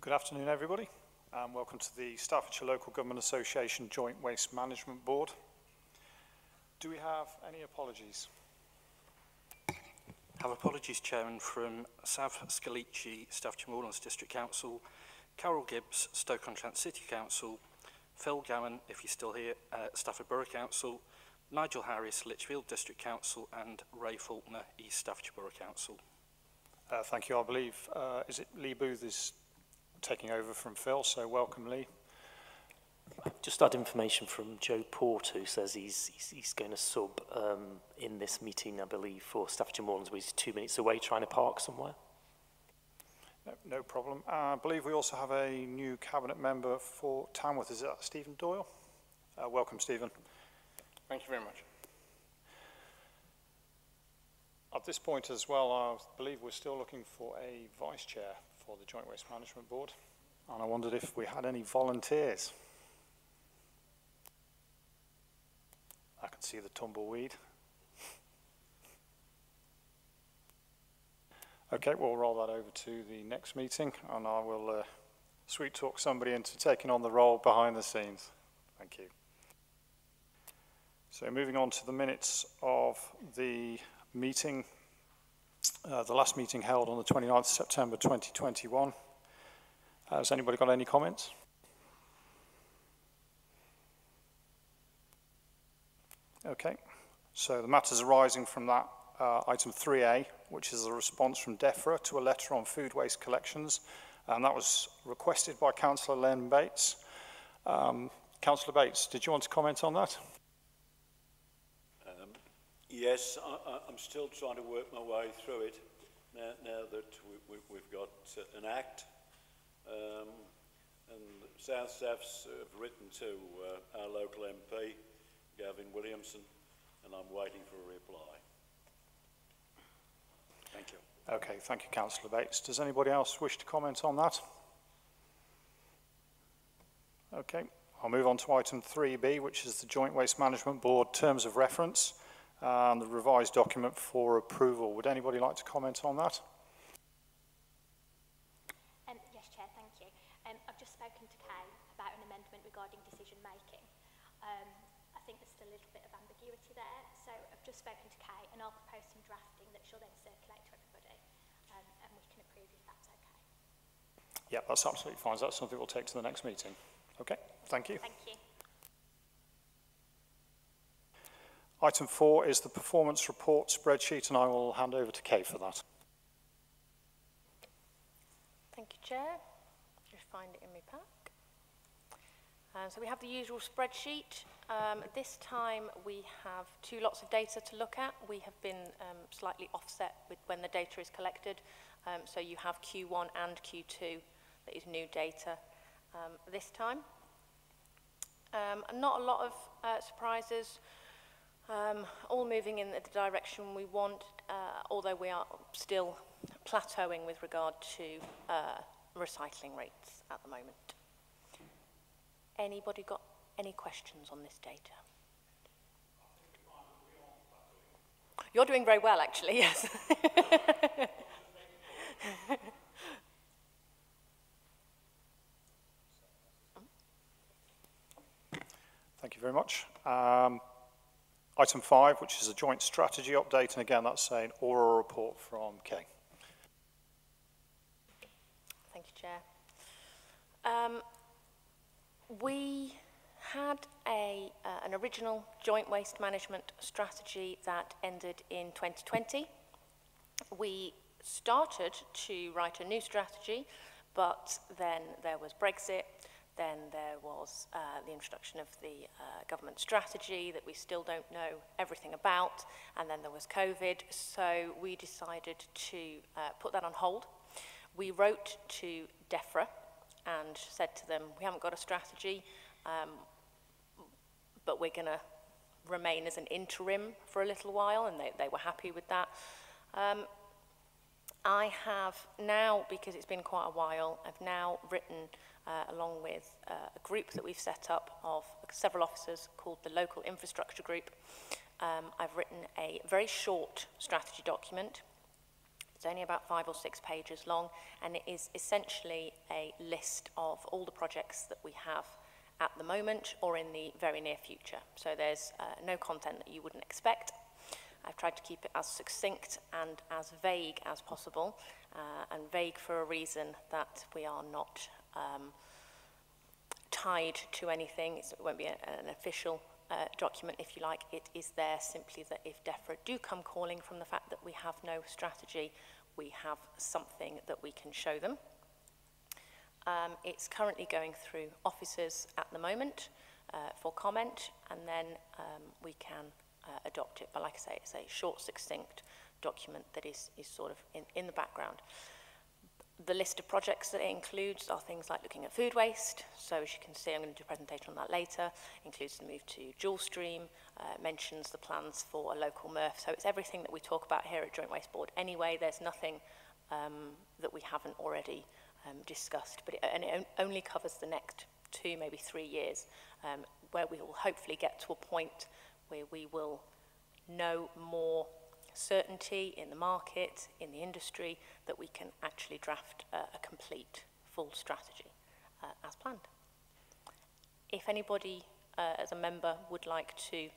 Good afternoon, everybody, and welcome to the Staffordshire Local Government Association Joint Waste Management Board. Do we have any apologies? Have apologies, Chairman, from Sav Scalici, Staffordshire Moorlands District Council, Carol Gibbs, Stoke-on-Trent City Council, Phil Gowan, if he's still here, Stafford Borough Council, Nigel Harris, Lichfield District Council, and Ray Faulkner, East Staffordshire Borough Council. Thank you. I believe, is it Lee Booth is taking over from Phil, so welcome, Lee. I've just had information from Joe Port, who says he's going to sub in this meeting, I believe, for Staffordshire Moorlands, where he's 2 minutes away trying to park somewhere. No problem. I believe we also have a new cabinet member for Tamworth. Is that Stephen Doyle? Welcome, Stephen. Thank you very much. At this point as well, I believe we're still looking for a vice chair for the Joint Waste Management Board, and I wondered if we had any volunteers. I can see the tumbleweed. Okay, we'll roll that over to the next meeting, and I will sweet talk somebody into taking on the role behind the scenes. Thank you. So moving on to the minutes of the meeting, the last meeting held on the 29th of September 2021. Has anybody got any comments? Okay, so the matters arising from that, item 3A, which is a response from DEFRA to a letter on food waste collections, and that was requested by Councillor Len Bates. Councillor Bates, did you want to comment on that? Yes, I'm still trying to work my way through it now that we've got an act. And South Staffs have written to our local MP, Gavin Williamson, and I'm waiting for a reply. Thank you. Okay, thank you, Councillor Bates. Does anybody else wish to comment on that? Okay, I'll move on to item 3B, which is the Joint Waste Management Board Terms of Reference and the revised document for approval. Would anybody like to comment on that? Yes, Chair, thank you. I've just spoken to Kay about an amendment regarding decision making. I think there's still a little bit of ambiguity there, so I've just spoken to Kay and I'll propose some drafting that she'll then circulate to everybody, and we can approve if that's okay. Yeah, that's absolutely fine. That's something we'll take to the next meeting. Okay, thank you. Thank you. Item 4 is the performance report spreadsheet, and I will hand over to Kay for that. Thank you, Chair. Just find it in my pack. So we have the usual spreadsheet. This time we have 2 lots of data to look at. We have been slightly offset with when the data is collected. So you have Q1 and Q2 that is new data this time. Not a lot of surprises. All moving in the direction we want, although we are still plateauing with regard to recycling rates at the moment. Anybody got any questions on this data? You're doing very well, actually, yes. Thank you very much. Item 5, which is a joint strategy update, and again, that's an oral report from Kay. Thank you, Chair. We had an original joint waste management strategy that ended in 2020. We started to write a new strategy, but then there was Brexit. Then there was the introduction of the government strategy that we still don't know everything about, and then there was COVID, so we decided to put that on hold. We wrote to DEFRA and said to them, we haven't got a strategy, but we're going to remain as an interim for a little while, and they were happy with that. I have now, because it's been quite a while, I've now written along with a group that we've set up of several officers called the Local Infrastructure Group. I've written a very short strategy document. It's only about 5 or 6 pages long, and it is essentially a list of all the projects that we have at the moment or in the very near future. So there's no content that you wouldn't expect. I've tried to keep it as succinct and as vague as possible, and vague for a reason that we are not tied to anything. It won't be an official document, if you like. It is there simply that if DEFRA do come calling, from the fact that we have no strategy, we have something that we can show them. It's currently going through officers at the moment for comment, and then we can adopt it. But like I say, it's a short, succinct document that is sort of in the background. The list of projects that it includes are things like looking at food waste. So as you can see, I'm going to do a presentation on that later. Includes the move to dual stream, mentions the plans for a local MRF. So it's everything that we talk about here at Joint Waste Board. Anyway, there's nothing that we haven't already discussed, but it only covers the next 2, maybe 3 years, where we will hopefully get to a point where we will know more certainty in the market, in the industry, that we can actually draft a complete, full strategy as planned. If anybody as a member would like to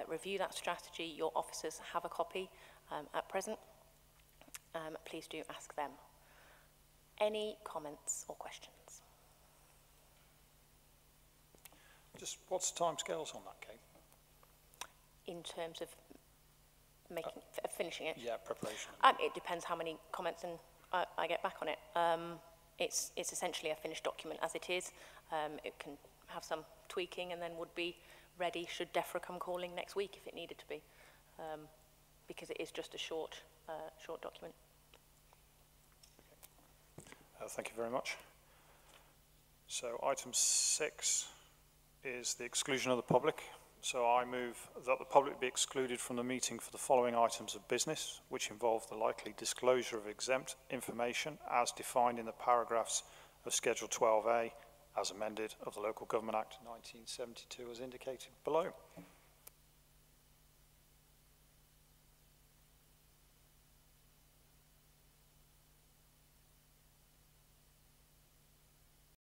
review that strategy, your officers have a copy at present. Please do ask them. Any comments or questions? Just what's the timescales on that, Kate? In terms of finishing it? Yeah, preparation. It depends how many comments and I get back on it. It's essentially a finished document as it is. It can have some tweaking and then would be ready should DEFRA come calling next week if it needed to be, because it is just a short document. Thank you very much. So item 6 is the exclusion of the public. So I move that the public be excluded from the meeting for the following items of business, which involve the likely disclosure of exempt information as defined in the paragraphs of Schedule 12A, as amended, of the Local Government Act 1972, as indicated below.